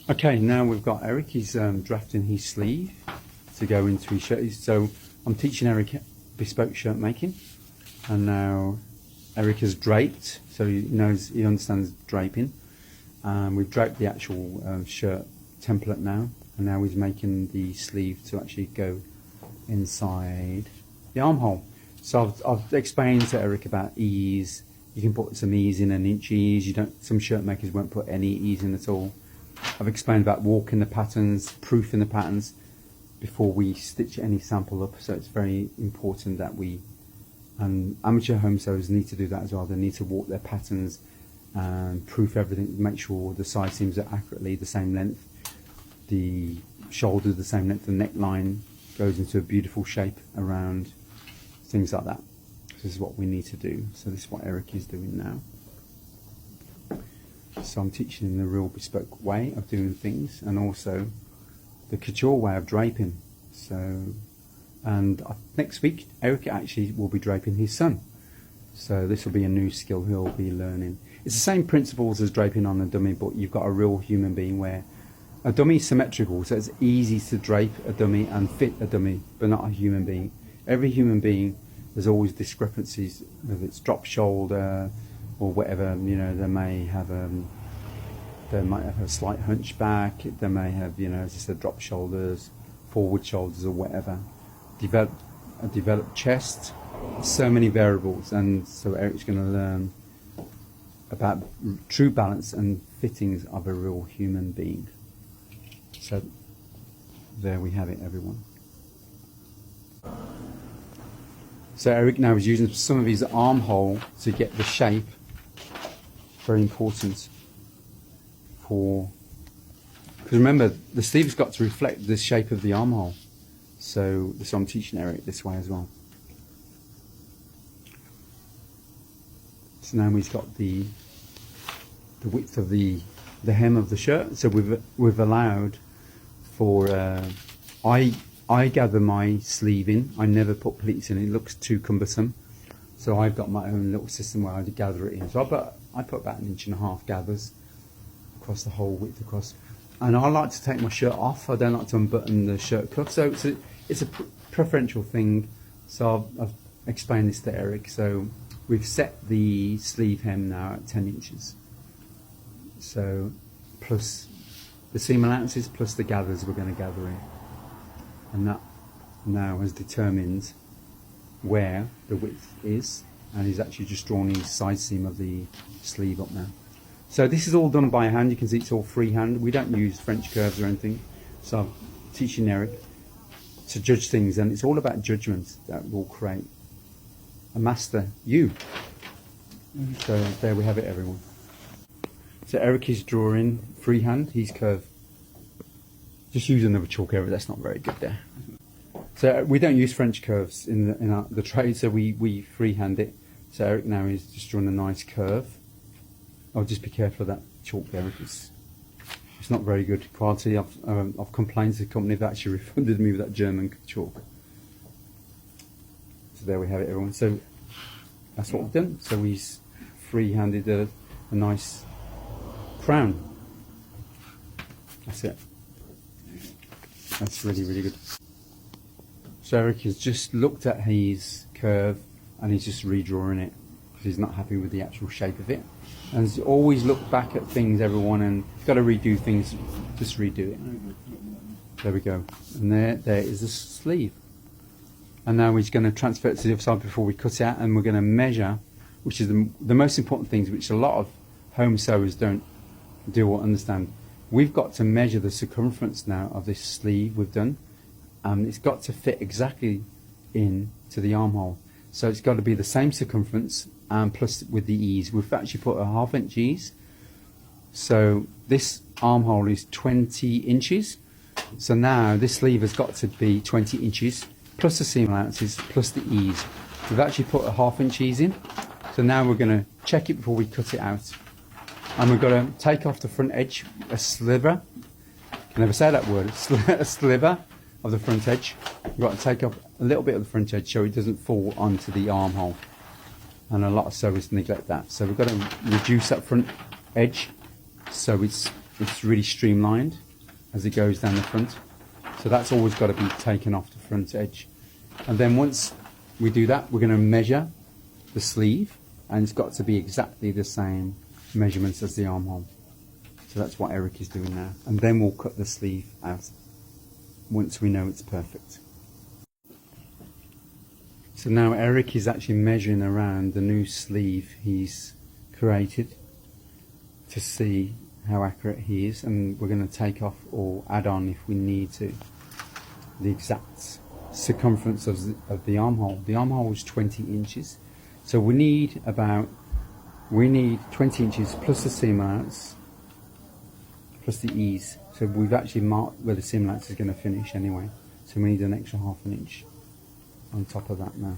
Okay, now we've got Eric. He's drafting his sleeve to go into his shirt. So I'm teaching Eric bespoke shirt making, and now Eric has draped, so he understands draping. We've draped the actual shirt template now, and now he's making the sleeve to actually go inside the armhole. So I've explained to Eric about ease. You can put some ease in, an inch ease. Some shirt makers won't put any ease in at all. I've explained about walking the patterns, proofing the patterns before we stitch any sample up. So it's very important that and amateur home sewers need to do that as well. They need to walk their patterns and proof everything, make sure the side seams are accurately the same length, the shoulders the same length, the neckline goes into a beautiful shape around, things like that. This is what we need to do. So this is what Eric is doing now. So I'm teaching in the real bespoke way of doing things, and also the couture way of draping. And next week Eric actually will be draping his son. So this will be a new skill he'll be learning. It's the same principles as draping on a dummy, but you've got a real human being, where a dummy is symmetrical, so it's easy to drape a dummy and fit a dummy, but not a human being. Every human being, there's always discrepancies, whether it's drop shoulder or whatever. They might have a slight hunchback. They may have, as I said, drop shoulders, forward shoulders, or whatever. A developed chest. So many variables, and so Eric's going to learn about true balance and fittings of a real human being. So there we have it, everyone. So Eric now is using some of his armhole to get the shape. Very important because remember, the sleeve's got to reflect the shape of the armhole. So I'm teaching Eric this way as well. So now he's got the width of the hem of the shirt. So we've allowed for I gather my sleeve in. I never put pleats in. It looks too cumbersome. So I've got my own little system where I gather it in. So I put about 1.5 inch gathers across the whole width across. And I like to take my shirt off. I don't like to unbutton the shirt cuff. So it's a preferential thing. So I've explained this to Eric. So we've set the sleeve hem now at 10 inches. So plus the seam allowances plus the gathers we're going to gather in. And that now has determined where the width is, and he's actually just drawn the side seam of the sleeve up now. So this is all done by hand. You can see it's all freehand. We don't use French curves or anything. So I'm teaching Eric to judge things, and it's all about judgment that will create a master you. So there we have it, everyone. So Eric is drawing freehand, his curve. Just use another chalk area, that's not very good there. So we don't use French curves in the trade, so we freehand it. So Eric now is just drawing a nice curve. I'll just be careful of that chalk there, because it's not very good quality. I've complained to the company, they've actually refunded me with that German chalk. So there we have it, everyone. So that's what we've done. So he's free-handed a nice crown. That's it. That's really, really good. So Eric has just looked at his curve and he's just redrawing it because he's not happy with the actual shape of it. And he's always look back at things, everyone, and you've got to redo things, just redo it. There we go. And there is the sleeve. And now he's going to transfer it to the other side before we cut it out, and we're going to measure, which is the most important things, which a lot of home sewers don't do or understand. We've got to measure the circumference now of this sleeve we've done. It's got to fit exactly in to the armhole. So it's got to be the same circumference, plus with the ease. We've actually put a 1/2 inch ease. So this armhole is 20 inches. So now this sleeve has got to be 20 inches, plus the seam allowances, plus the ease. We've actually put a 1/2 inch ease in. So now we're going to check it before we cut it out. And we've got to take off the front edge, a sliver. I can never say that word, a sliver of the front edge. We've got to take off a little bit of the front edge so it doesn't fall onto the armhole. And a lot of sewers neglect that. So we've got to reduce that front edge so it's it's really streamlined as it goes down the front. So that's always got to be taken off the front edge. And then once we do that, we're going to measure the sleeve, and it's got to be exactly the same measurements as the armhole. So that's what Eric is doing now. And then we'll cut the sleeve out once we know it's perfect. So now Eric is actually measuring around the new sleeve he's created to see how accurate he is, and we're going to take off or add on, if we need to, the exact circumference of the armhole. The armhole is 20 inches, so we need 20 inches plus the seam allowance plus the ease. So we've actually marked where the seam allowance is going to finish anyway, so we need an extra half an inch on top of that now.